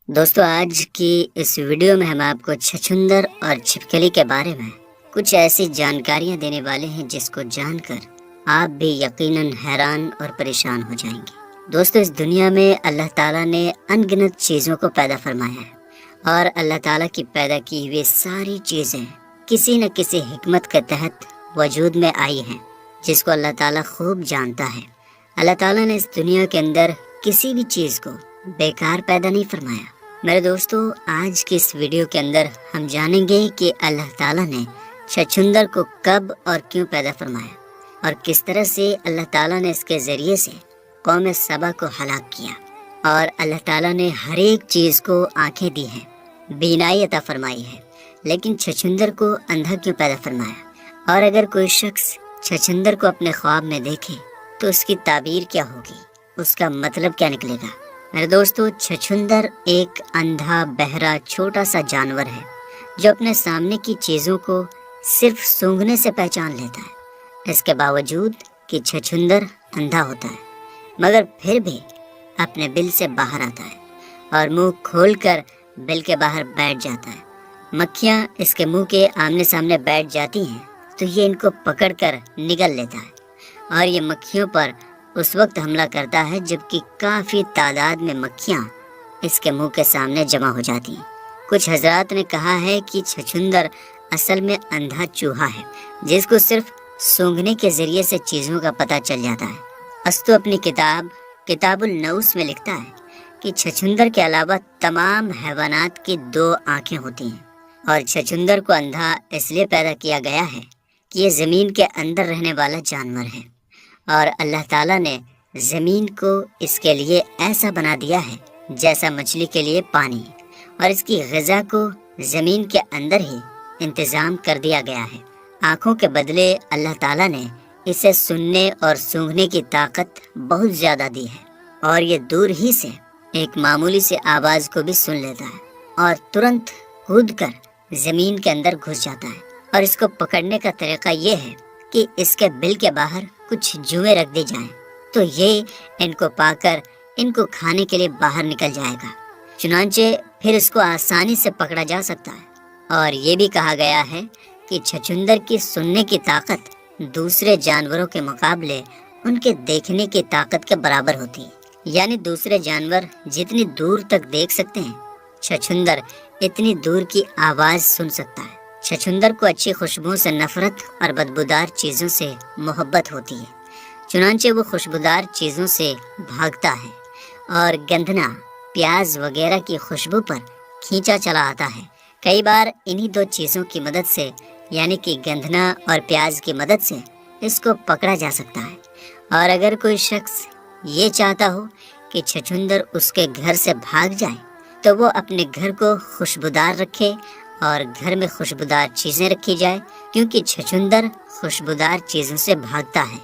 دوستو آج کی اس ویڈیو میں ہم آپ کو چھچھندر اور چھپکلی کے بارے میں کچھ ایسی جانکاریاں دینے والے ہیں جس کو جان کر آپ بھی یقیناً حیران اور پریشان ہو جائیں گے۔ دوستو اس دنیا میں اللہ تعالیٰ نے ان گنت چیزوں کو پیدا فرمایا ہے اور اللہ تعالیٰ کی پیدا کی ہوئی ساری چیزیں کسی نہ کسی حکمت کے تحت وجود میں آئی ہیں جس کو اللہ تعالیٰ خوب جانتا ہے۔ اللہ تعالیٰ نے اس دنیا کے اندر کسی بھی چیز کو بیکار پیدا نہیں فرمایا۔ میرے دوستو آج کی اس ویڈیو کے اندر ہم جانیں گے کہ اللہ تعالیٰ نے چھچھندر کو کب اور کیوں پیدا فرمایا اور کس طرح سے اللہ تعالیٰ نے اس کے ذریعے سے قوم سبا کو ہلاک کیا، اور اللہ تعالیٰ نے ہر ایک چیز کو آنکھیں دی ہیں، بینائی عطا فرمائی ہے، لیکن چھچھندر کو اندھا کیوں پیدا فرمایا؟ اور اگر کوئی شخص چھچھندر کو اپنے خواب میں دیکھے تو اس کی تعبیر کیا ہوگی، اس کا مطلب کیا نکلے گا؟ میرے دوستو چھچھندر ایک اندھا بہرا چھوٹا سا جانور ہے جو اپنے سامنے کی چیزوں کو صرف سونگھنے سے پہچان لیتا ہے۔ اس کے باوجود کہ چھچھندر اندھا ہوتا ہے مگر پھر بھی اپنے بل سے باہر آتا ہے اور منہ کھول کر بل کے باہر بیٹھ جاتا ہے۔ مکھیاں اس کے منہ کے آمنے سامنے بیٹھ جاتی ہیں تو یہ ان کو پکڑ کر نگل لیتا ہے، اور یہ مکھیوں پر اس وقت حملہ کرتا ہے جبکہ کافی تعداد میں مکھیاں اس کے منہ کے سامنے جمع ہو جاتی ہیں۔ کچھ حضرات نے کہا ہے کہ چھچھندر اصل میں اندھا چوہا ہے جس کو صرف سونگھنے کے ذریعے سے چیزوں کا پتہ چل جاتا ہے۔ استو اپنی کتاب النوس میں لکھتا ہے کہ چھچھندر کے علاوہ تمام حیوانات کی 2 آنکھیں ہوتی ہیں، اور چھچھندر کو اندھا اس لیے پیدا کیا گیا ہے کہ یہ زمین کے اندر رہنے والا جانور ہے، اور اللہ تعالیٰ نے زمین کو اس کے لیے ایسا بنا دیا ہے جیسا مچھلی کے لیے پانی، اور اس کی غذا کو زمین کے اندر ہی انتظام کر دیا گیا ہے۔ آنکھوں کے بدلے اللہ تعالیٰ نے اسے سننے اور سونگھنے کی طاقت بہت زیادہ دی ہے، اور یہ دور ہی سے ایک معمولی سی آواز کو بھی سن لیتا ہے اور ترنت کود کر زمین کے اندر گھس جاتا ہے۔ اور اس کو پکڑنے کا طریقہ یہ ہے کہ اس کے بل کے باہر کچھ جوئیں رکھ دی جائیں تو یہ ان کو پا کر ان کو کھانے کے لیے باہر نکل جائے گا، چنانچہ پھر اس کو آسانی سے پکڑا جا سکتا ہے۔ اور یہ بھی کہا گیا ہے کہ چھچھندر کی سننے کی طاقت دوسرے جانوروں کے مقابلے ان کے دیکھنے کی طاقت کے برابر ہوتی ہے، یعنی دوسرے جانور جتنی دور تک دیکھ سکتے ہیں چھچھندر اتنی دور کی آواز سن سکتا ہے۔ چھچھندر کو اچھی خوشبو سے نفرت اور بدبودار چیزوں سے محبت ہوتی ہے، چنانچہ وہ خوشبودار چیزوں سے بھاگتا ہے اور گندھنا پیاز وغیرہ کی خوشبو پر کھینچا چلا آتا ہے۔ کئی بار انہی 2 چیزوں کی مدد سے یعنی کہ گندھنا اور پیاز کی مدد سے اس کو پکڑا جا سکتا ہے۔ اور اگر کوئی شخص یہ چاہتا ہو کہ چھچھندر اس کے گھر سے بھاگ جائے تو وہ اپنے گھر کو خوشبودار رکھے اور گھر میں خوشبودار چیزیں رکھی جائے، کیونکہ چھچھندر خوشبودار چیزوں سے بھاگتا ہے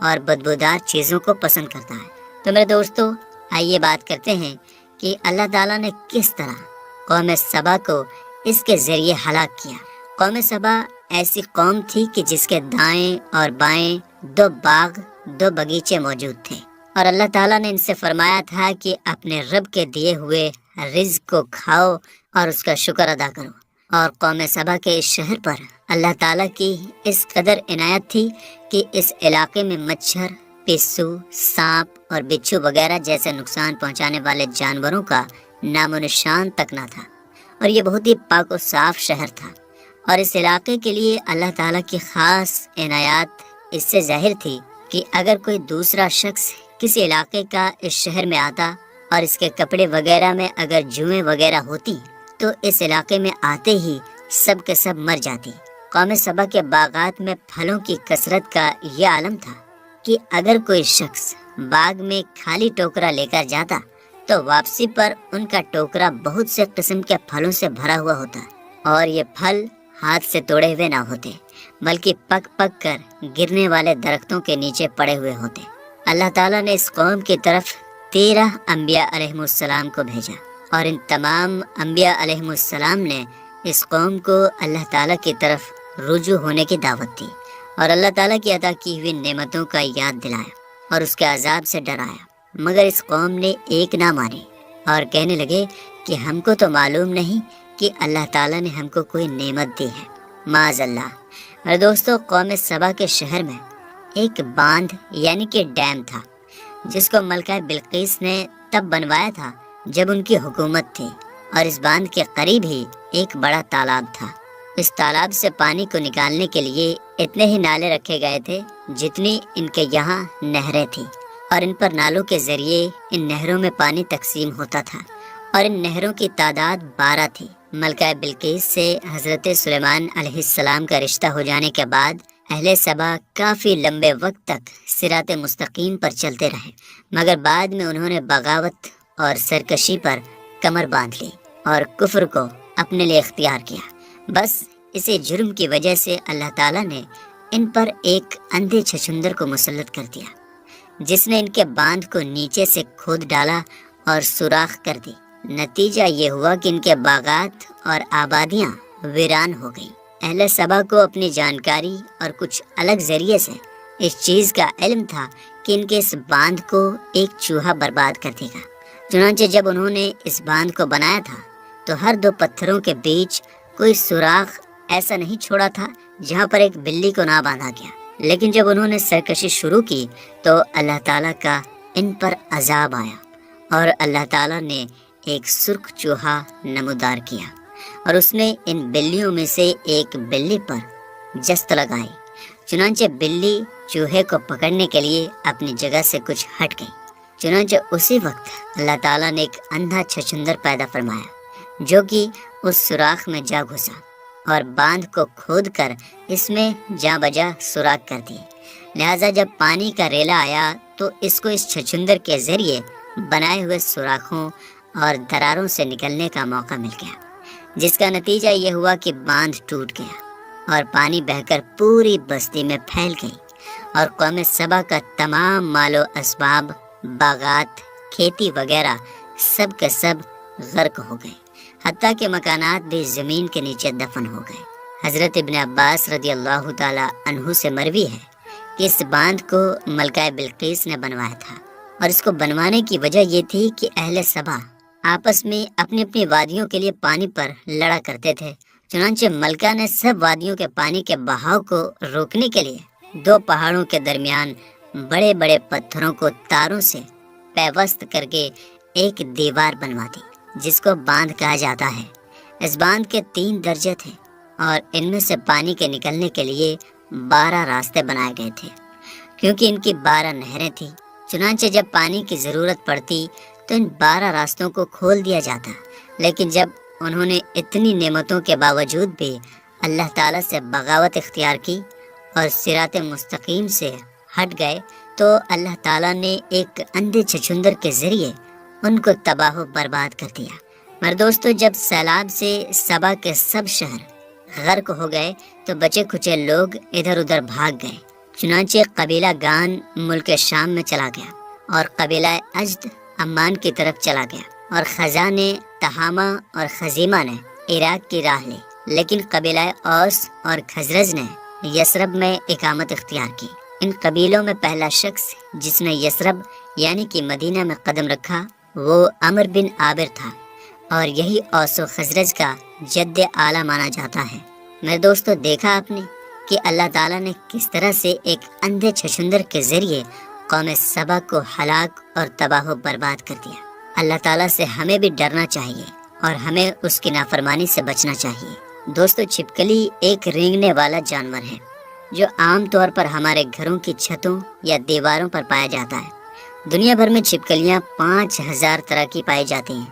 اور بدبودار چیزوں کو پسند کرتا ہے۔ تو میرے دوستو آئیے بات کرتے ہیں کہ اللہ تعالیٰ نے کس طرح قوم سبا کو اس کے ذریعے ہلاک کیا۔ قوم سبا ایسی قوم تھی کہ جس کے دائیں اور بائیں 2 باغ 2 باغیچے موجود تھے، اور اللہ تعالیٰ نے ان سے فرمایا تھا کہ اپنے رب کے دیے ہوئے رزق کو کھاؤ اور اس کا شکر ادا کرو۔ اور قوم سبا کے اس شہر پر اللہ تعالیٰ کی اس قدر عنایت تھی کہ اس علاقے میں مچھر، پسو، سانپ اور بچھو وغیرہ جیسے نقصان پہنچانے والے جانوروں کا نام و نشان تک نہ تھا، اور یہ بہت ہی پاک و صاف شہر تھا۔ اور اس علاقے کے لیے اللہ تعالیٰ کی خاص عنایات اس سے ظاہر تھی کہ اگر کوئی دوسرا شخص کسی علاقے کا اس شہر میں آتا اور اس کے کپڑے وغیرہ میں اگر جوئیں وغیرہ ہوتی تو اس علاقے میں آتے ہی سب کے سب مر جاتی۔ قوم سبا کے باغات میں پھلوں کی کثرت کا یہ عالم تھا کہ اگر کوئی شخص باغ میں خالی ٹوکرا لے کر جاتا تو واپسی پر ان کا ٹوکرا بہت سے قسم کے پھلوں سے بھرا ہوا ہوتا، اور یہ پھل ہاتھ سے توڑے ہوئے نہ ہوتے بلکہ پک پک کر گرنے والے درختوں کے نیچے پڑے ہوئے ہوتے۔ اللہ تعالیٰ نے اس قوم کی طرف 13 انبیاء علیہ السلام کو بھیجا، اور ان تمام انبیاء علیہ السلام نے اس قوم کو اللہ تعالیٰ کی طرف رجوع ہونے کی دعوت دی، اور اللہ تعالیٰ کی عطا کی ہوئی نعمتوں کا یاد دلایا اور اس کے عذاب سے ڈرایا، مگر اس قوم نے ایک نہ مانی اور کہنے لگے کہ ہم کو تو معلوم نہیں کہ اللہ تعالیٰ نے ہم کو کوئی نعمت دی ہے، معاذ اللہ۔ اور دوستو، قوم سبا کے شہر میں ایک باندھ یعنی کہ ڈیم تھا، جس کو ملکہ بلقیس نے تب بنوایا تھا جب ان کی حکومت تھی، اور اس باندھ کے قریب ہی ایک بڑا تالاب تھا۔ اس تالاب سے پانی کو نکالنے کے لیے اتنے ہی نالے رکھے گئے تھے جتنی ان کے یہاں نہریں تھیں، اور ان پر نالوں کے ذریعے ان نہروں میں پانی تقسیم ہوتا تھا، اور ان نہروں کی تعداد 12 تھی۔ ملکہ بلقیس سے حضرت سلیمان علیہ السلام کا رشتہ ہو جانے کے بعد اہل سبا کافی لمبے وقت تک صراط مستقیم پر چلتے رہے، مگر بعد میں انہوں نے بغاوت اور سرکشی پر کمر باندھ لی اور کفر کو اپنے لیے اختیار کیا۔ بس اسی جرم کی وجہ سے اللہ تعالیٰ نے ان پر ایک اندھے چھچھندر کو مسلط کر دیا، جس نے ان کے باندھ کو نیچے سے کھود ڈالا اور سوراخ کر دی۔ نتیجہ یہ ہوا کہ ان کے باغات اور آبادیاں ویران ہو گئیں۔ اہل سبا کو اپنی جانکاری اور کچھ الگ ذریعے سے اس چیز کا علم تھا کہ ان کے اس باندھ کو ایک چوہا برباد کر دے گا۔ چنانچہ جب انہوں نے اس باندھ کو بنایا تھا تو ہر 2 پتھروں کے بیچ کوئی سوراخ ایسا نہیں چھوڑا تھا جہاں پر ایک بلی کو نہ باندھا گیا۔ لیکن جب انہوں نے سرکشی شروع کی تو اللہ تعالیٰ کا ان پر عذاب آیا، اور اللہ تعالیٰ نے ایک سرخ چوہا نمودار کیا، اور اس نے ان بلیوں میں سے ایک بلی پر جست لگائی۔ چنانچہ بلی چوہے کو پکڑنے کے لیے اپنی جگہ سے کچھ ہٹ گئی۔ چنانچہ اسی وقت اللہ تعالیٰ نے ایک اندھا چھچندر پیدا فرمایا، جو کہ اس سوراخ میں جا گھسا اور باندھ کو کھود کر اس میں جا بجا سوراخ کر دی۔ لہٰذا جب پانی کا ریلا آیا تو اس کو اس چھچندر کے ذریعے بنائے ہوئے سوراخوں اور دراروں سے نکلنے کا موقع مل گیا، جس کا نتیجہ یہ ہوا کہ باندھ ٹوٹ گیا اور پانی بہہ کر پوری بستی میں پھیل گئی، اور قوم سبا کا تمام مال و اسباب، باغات، کھیتی وغیرہ سب کے سب غرق ہو گئے، حتیٰ کہ مکانات بھی زمین کے نیچے دفن ہو گئے۔ حضرت ابن عباس رضی اللہ تعالی عنہ سے مروی ہے کہ اس باندھ کو ملکہ بلقیس نے بنوایا تھا، اور اس کو بنوانے کی وجہ یہ تھی کہ اہل سبا آپس میں اپنی اپنی وادیوں کے لیے پانی پر لڑا کرتے تھے۔ چنانچہ ملکہ نے سب وادیوں کے پانی کے بہاؤ کو روکنے کے لیے 2 پہاڑوں کے درمیان بڑے بڑے پتھروں کو تاروں سے پیوست کر کے ایک دیوار بنوا دی، جس کو باندھ کہا جاتا ہے۔ اس باندھ کے 3 درجے تھے، اور ان میں سے پانی کے نکلنے کے لیے 12 راستے بنائے گئے تھے، کیونکہ ان کی 12 نہریں تھیں۔ چنانچہ جب پانی کی ضرورت پڑتی تو ان 12 راستوں کو کھول دیا جاتا، لیکن جب انہوں نے اتنی نعمتوں کے باوجود بھی اللہ تعالیٰ سے بغاوت اختیار کی اور صراط مستقیم سے ہٹ گئے تو اللہ تعالیٰ نے ایک اندھے چھچندر کے ذریعے ان کو تباہ و برباد کر دیا۔ مگر دوستو، جب سیلاب سے سبا کے سب شہر غرق ہو گئے تو بچے کھچے لوگ ادھر ادھر بھاگ گئے۔ چنانچہ قبیلہ گان ملک شام میں چلا گیا، اور قبیلہ اجد عمان کی طرف چلا گیا، اور خزاں نے تہامہ اور خزیمہ نے عراق کی راہ لی، لیکن قبیلہ اوس اور خزرج نے یثرب میں اقامت اختیار کی۔ ان قبیلوں میں پہلا شخص جس نے یثرب یعنی کہ مدینہ میں قدم رکھا وہ عمر بن عابر تھا، اور یہی اوس و خزرج کا جد اعلیٰ مانا جاتا ہے۔ میرے دوستو، دیکھا آپ نے کہ اللہ تعالیٰ نے کس طرح سے ایک اندھے چھچندر کے ذریعے قوم سبا کو ہلاک اور تباہ و برباد کر دیا۔ اللہ تعالیٰ سے ہمیں بھی ڈرنا چاہیے اور ہمیں اس کی نافرمانی سے بچنا چاہیے۔ دوستو، چھپکلی ایک رینگنے والا جانور ہے جو عام طور پر ہمارے گھروں کی چھتوں یا دیواروں پر پایا جاتا ہے۔ دنیا بھر میں چھپکلیاں 5000 طرح کی پائی جاتی ہیں۔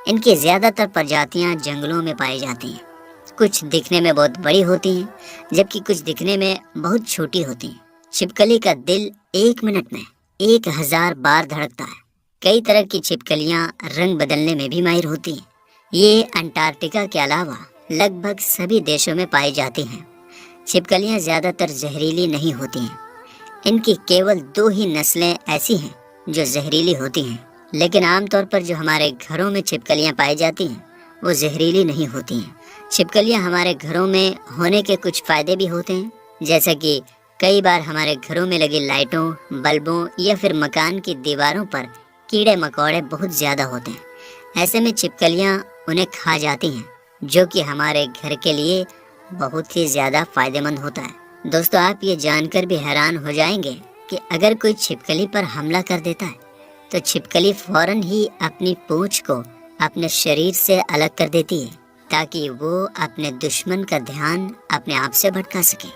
ان کی زیادہ تر پرجاتیاں جنگلوں میں پائی جاتی ہیں۔ کچھ دکھنے میں بہت بڑی ہوتی ہیں، جبکہ کچھ دکھنے میں بہت چھوٹی ہوتی ہیں۔ چھپکلی کا دل 1 منٹ میں 1000 بار دھڑکتا ہے۔ کئی طرح کی چھپکلیاں رنگ بدلنے میں بھی ماہر ہوتی ہیں۔ یہ انٹارکٹیکا کے علاوہ لگ بھگ سبھی دیشوں میں پائی جاتی ہیں۔ چھپکلیاں زیادہ تر زہریلی نہیں ہوتی ہیں۔ ان کی کیول 2 ہی نسلیں ایسی ہیں جو زہریلی ہوتی ہیں، لیکن عام طور پر جو ہمارے گھروں میں چھپکلیاں پائی جاتی ہیں وہ زہریلی نہیں ہوتی ہیں۔ چھپکلیاں ہمارے گھروں میں ہونے کے کچھ فائدے بھی ہوتے ہیں، جیسا کہ کئی بار ہمارے گھروں میں لگی لائٹوں، بلبوں یا پھر مکان کی دیواروں پر کیڑے مکوڑے بہت زیادہ ہوتے ہیں، ایسے میں چھپکلیاں انہیں کھا جاتی ہیں، جو کہ ہمارے گھر کے لیے بہت ہی زیادہ فائدہ مند ہوتا ہے۔ دوستو، آپ یہ جان کر بھی حیران ہو جائیں گے کہ اگر کوئی چھپکلی پر حملہ کر دیتا ہے تو چھپکلی فوراً ہی اپنی پونچھ کو اپنے شریر سے الگ کر دیتی ہے، تاکہ وہ اپنے دشمن کا دھیان اپنے آپ سے بھٹکا سکے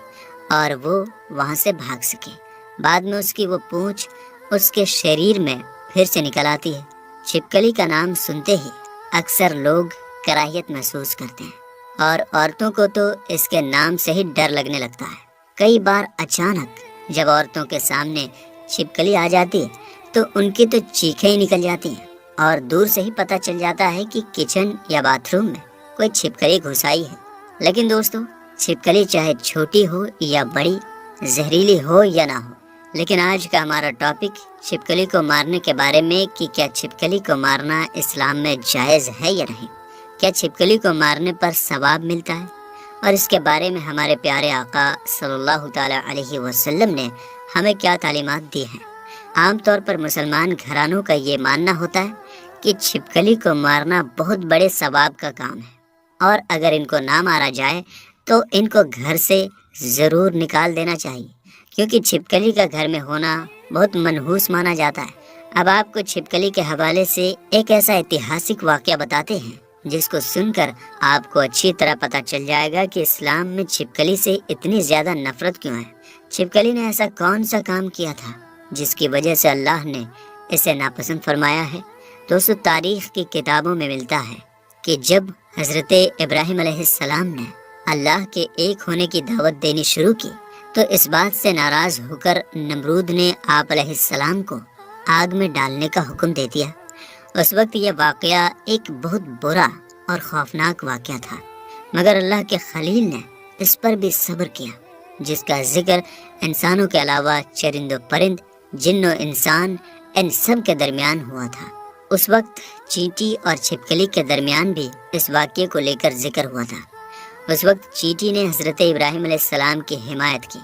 اور وہ وہاں سے بھاگ سکے۔ بعد میں اس کی وہ پونچھ اس کے شریر میں پھر سے نکل آتی ہے۔ چھپکلی کا نام سنتے ہی اکثر لوگ کراہیت محسوس کرتے ہیں، اور عورتوں کو تو اس کے نام سے ہی ڈر لگنے لگتا ہے۔ کئی بار اچانک جب عورتوں کے سامنے چھپکلی آ جاتی ہے تو ان کی تو چیخیں ہی نکل جاتی ہیں، اور دور سے ہی پتہ چل جاتا ہے کہ کچن یا باتھ روم میں کوئی چھپکلی گھس آئی ہے۔ لیکن دوستو، چھپکلی چاہے چھوٹی ہو یا بڑی، زہریلی ہو یا نہ ہو، لیکن آج کا ہمارا ٹاپک چھپکلی کو مارنے کے بارے میں کہ کیا چھپکلی کو مارنا اسلام میں جائز ہے یا نہیں، کیا چھپکلی کو مارنے پر ثواب ملتا ہے، اور اس کے بارے میں ہمارے پیارے آقا صلی اللہ تعالیٰ علیہ وسلم نے ہمیں کیا تعلیمات دی ہیں۔ عام طور پر مسلمان گھرانوں کا یہ ماننا ہوتا ہے کہ چھپکلی کو مارنا بہت بڑے ثواب کا کام ہے، اور اگر ان کو نہ مارا جائے تو ان کو گھر سے ضرور نکال دینا چاہیے، کیونکہ چھپکلی کا گھر میں ہونا بہت منحوس مانا جاتا ہے۔ اب آپ کو چھپکلی کے حوالے سے ایک ایسا ایتہاسک واقعہ بتاتے ہیں جس کو سن کر آپ کو اچھی طرح پتہ چل جائے گا کہ اسلام میں چھپکلی سے اتنی زیادہ نفرت کیوں ہے۔ چھپکلی نے ایسا کون سا کام کیا تھا جس کی وجہ سے اللہ نے اسے ناپسند فرمایا ہے؟ دوستو، تاریخ کی کتابوں میں ملتا ہے کہ جب حضرت ابراہیم علیہ السلام نے اللہ کے ایک ہونے کی دعوت دینی شروع کی تو اس بات سے ناراض ہو کر نمرود نے آپ علیہ السلام کو آگ میں ڈالنے کا حکم دے دیا۔ اس وقت یہ واقعہ ایک بہت برا اور خوفناک واقعہ تھا، مگر اللہ کے خلیل نے اس پر بھی صبر کیا، جس کا ذکر انسانوں کے علاوہ چرند و پرند، جن و انسان، ان سب کے درمیان ہوا تھا۔ اس وقت چینٹی اور چھپکلی کے درمیان بھی اس واقعے کو لے کر ذکر ہوا تھا۔ اس وقت چینٹی نے حضرت ابراہیم علیہ السلام کی حمایت کی،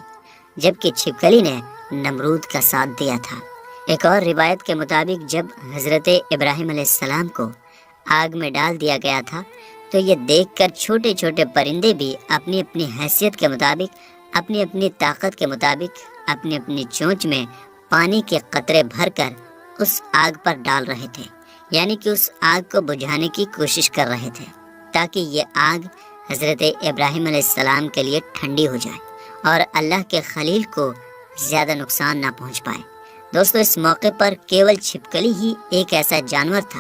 جبکہ چھپکلی نے نمرود کا ساتھ دیا تھا۔ ایک اور روایت کے مطابق جب حضرت ابراہیم علیہ السلام کو آگ میں ڈال دیا گیا تھا تو یہ دیکھ کر چھوٹے چھوٹے پرندے بھی اپنی اپنی حیثیت کے مطابق، اپنی اپنی طاقت کے مطابق، اپنی اپنی چونچ میں پانی کے قطرے بھر کر اس آگ پر ڈال رہے تھے، یعنی کہ اس آگ کو بجھانے کی کوشش کر رہے تھے، تاکہ یہ آگ حضرت ابراہیم علیہ السلام کے لیے ٹھنڈی ہو جائے اور اللہ کے خلیل کو زیادہ نقصان نہ پہنچ پائے۔ دوستو، اس موقع پر کیول چھپکلی ہی ایک ایسا جانور تھا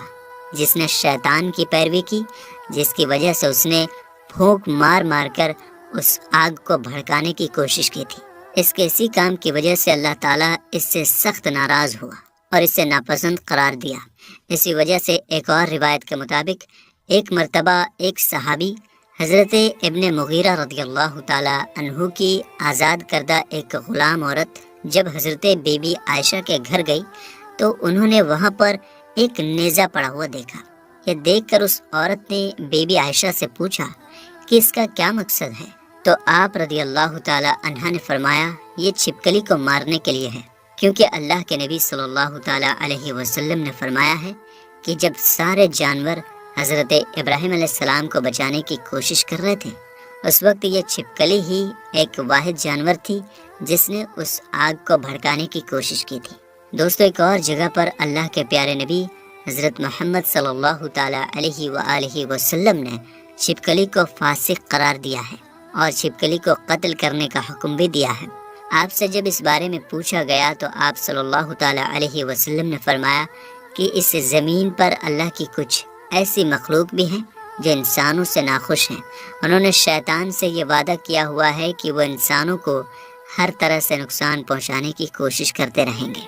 جس نے شیطان کی پیروی کی، جس کی وجہ سے اس نے پھونک مار مار کر اس آگ کو بھڑکانے کی کوشش کی تھی۔ اس کے اسی کام کی وجہ سے اللہ تعالیٰ اس سے سخت ناراض ہوا اور اسے ناپسند قرار دیا۔ اسی وجہ سے ایک اور روایت کے مطابق ایک مرتبہ ایک صحابی حضرت ابن مغیرہ رضی اللہ تعالیٰ عنہ کی آزاد کردہ ایک غلام عورت جب حضرت بی بی عائشہ کے گھر گئی تو انہوں نے وہاں پر ایک نیزہ پڑا ہوا دیکھا۔ یہ دیکھ کر اس عورت نے بی بی عائشہ سے پوچھا کہ اس کا کیا مقصد ہے، تو آپ رضی اللہ تعالیٰ عنہ نے فرمایا یہ چھپکلی کو مارنے کے لیے ہے، کیونکہ اللہ کے نبی صلی اللہ تعالیٰ علیہ وسلم نے فرمایا ہے کہ جب سارے جانور حضرت ابراہیم علیہ السلام کو بچانے کی کوشش کر رہے تھے، اس وقت یہ چھپکلی ہی ایک واحد جانور تھی جس نے اس آگ کو بھڑکانے کی کوشش کی تھی۔ دوستو، ایک اور جگہ پر اللہ کے پیارے نبی حضرت محمد صلی اللہ تعالیٰ علیہ وآلہ وسلم نے چھپکلی کو فاسق قرار دیا ہے اور چھپکلی کو قتل کرنے کا حکم بھی دیا ہے۔ آپ سے جب اس بارے میں پوچھا گیا تو آپ صلی اللہ تعالیٰ علیہ وسلم نے فرمایا کہ اس زمین پر اللہ کی کچھ ایسی مخلوق بھی ہیں جو انسانوں سے ناخوش ہیں۔ انہوں نے شیطان سے یہ وعدہ کیا ہوا ہے کہ وہ انسانوں کو ہر طرح سے نقصان پہنچانے کی کوشش کرتے رہیں گے۔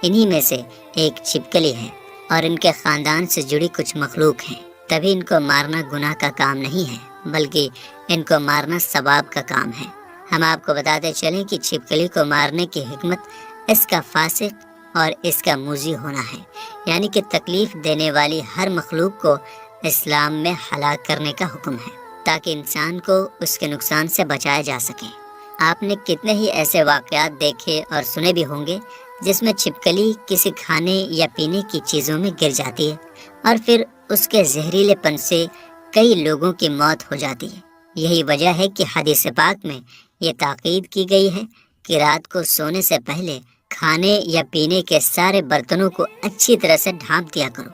انہی میں سے ایک چھپکلی ہے اور ان کے خاندان سے جڑی کچھ مخلوق ہیں، تبھی ان کو مارنا گناہ کا کام نہیں ہے بلکہ ان کو مارنا ثواب کا کام ہے۔ ہم آپ کو بتاتے چلیں کہ چھپکلی کو مارنے کی حکمت اس کا فاسق اور اس کا موذی ہونا ہے، یعنی کہ تکلیف دینے والی ہر مخلوق کو اسلام میں ہلاک کرنے کا حکم ہے تاکہ انسان کو اس کے نقصان سے بچایا جا سکے۔ آپ نے کتنے ہی ایسے واقعات دیکھے اور سنے بھی ہوں گے جس میں چھپکلی کسی کھانے یا پینے کی چیزوں میں گر جاتی ہے اور پھر اس کے زہریلے پن سے کئی لوگوں کی موت ہو جاتی ہے۔ یہی وجہ ہے کہ حدیث پاک میں یہ تاکید کی گئی ہے کہ رات کو سونے سے پہلے کھانے یا پینے کے سارے برتنوں کو اچھی طرح سے ڈھانپ دیا کرو۔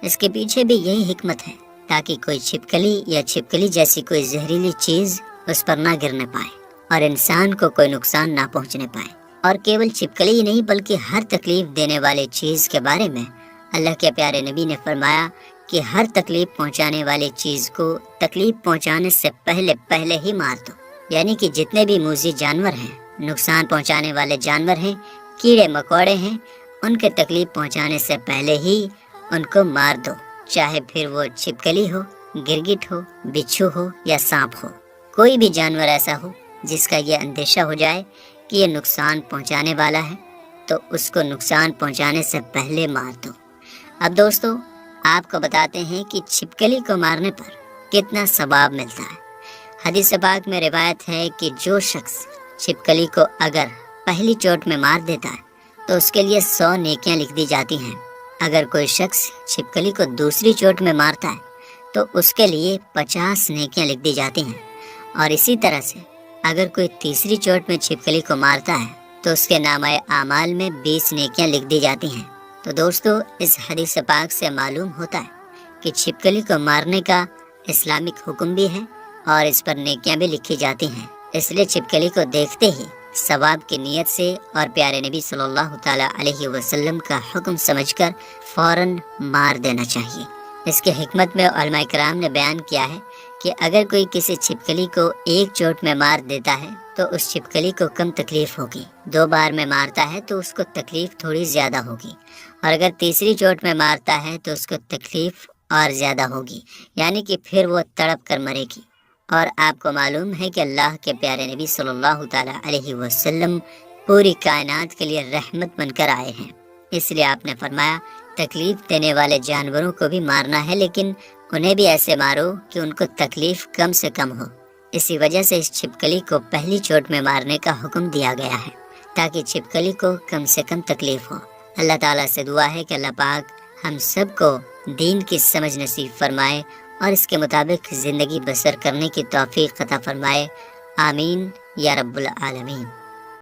اس کے پیچھے بھی یہی حکمت ہے، تاکہ کوئی چھپکلی یا چھپکلی جیسی کوئی زہریلی چیز اس پر نہ گرنے پائے اور انسان کو کوئی نقصان نہ پہنچنے پائے۔ اور کیول چھپکلی ہی نہیں بلکہ ہر تکلیف دینے والے چیز کے بارے میں اللہ کے پیارے نبی نے فرمایا کہ ہر تکلیف پہنچانے والی چیز کو تکلیف پہنچانے سے پہلے ہی مار دو۔ یعنی کہ جتنے بھی موذی جانور ہیں، نقصان پہنچانے والے جانور ہیں، کیڑے مکوڑے ہیں، ان کے تکلیف پہنچانے سے پہلے ہی ان کو مار دو، چاہے پھر وہ چھپکلی ہو، گرگٹ ہو، بچھو ہو یا سانپ ہو۔ کوئی بھی جانور ایسا ہو جس کا یہ اندیشہ ہو جائے کہ یہ نقصان پہنچانے والا ہے، تو اس کو نقصان پہنچانے سے پہلے مار دو۔ اب دوستو، آپ کو بتاتے ہیں کہ چھپکلی کو مارنے پر کتنا ثواب ملتا ہے۔ حدیث پاک میں روایت ہے کہ جو شخص چھپکلی کو اگر پہلی چوٹ میں مار دیتا ہے تو اس کے لیے 100 نیکیاں لکھ دی جاتی ہیں۔ اگر کوئی شخص چھپکلی کو دوسری چوٹ میں مارتا ہے تو اس کے لیے 50 نیکیاں لکھ دی جاتی ہیں، اور اسی طرح سے اگر کوئی تیسری چوٹ میں چھپکلی کو مارتا ہے تو اس کے نامہ اعمال میں 20 نیکیاں لکھ دی جاتی ہیں۔ تو دوستو، اس حدیث پاک سے معلوم ہوتا ہے کہ چھپکلی کو مارنے کا اسلامک حکم بھی ہے اور اس پر نیکیاں بھی لکھی جاتی ہیں۔ اس لیے چھپکلی کو دیکھتے ہی ثواب کی نیت سے اور پیارے نبی صلی اللہ تعالی علیہ وسلم کا حکم سمجھ کر فوراً مار دینا چاہیے۔ اس کے حکمت میں علماء کرام نے بیان کیا ہے کہ اگر کوئی کسی چھپکلی کو ایک چوٹ میں مار دیتا ہے تو اس چھپکلی کو کم تکلیف ہوگی، 2 بار میں مارتا ہے تو اس کو تکلیف تھوڑی زیادہ ہوگی، اور اگر تیسری چوٹ میں مارتا ہے تو اس کو تکلیف اور زیادہ ہوگی، یعنی کہ پھر وہ تڑپ کر مرے گی۔ اور آپ کو معلوم ہے کہ اللہ کے پیارے نبی صلی اللہ تعالی علیہ وسلم پوری کائنات کے لیے رحمت بن کر آئے ہیں، اس لیے آپ نے فرمایا تکلیف دینے والے جانوروں کو بھی مارنا ہے، لیکن انہیں بھی ایسے مارو کہ ان کو تکلیف کم سے کم ہو۔ اسی وجہ سے اس چھپکلی کو پہلی چوٹ میں مارنے کا حکم دیا گیا ہے، تاکہ چھپکلی کو کم سے کم تکلیف ہو۔ اللہ تعالیٰ سے دعا ہے کہ اللہ پاک ہم سب کو دین کی سمجھ نصیب فرمائے اور اس کے مطابق زندگی بسر کرنے کی توفیق عطا فرمائے۔ آمین یا رب العالمین۔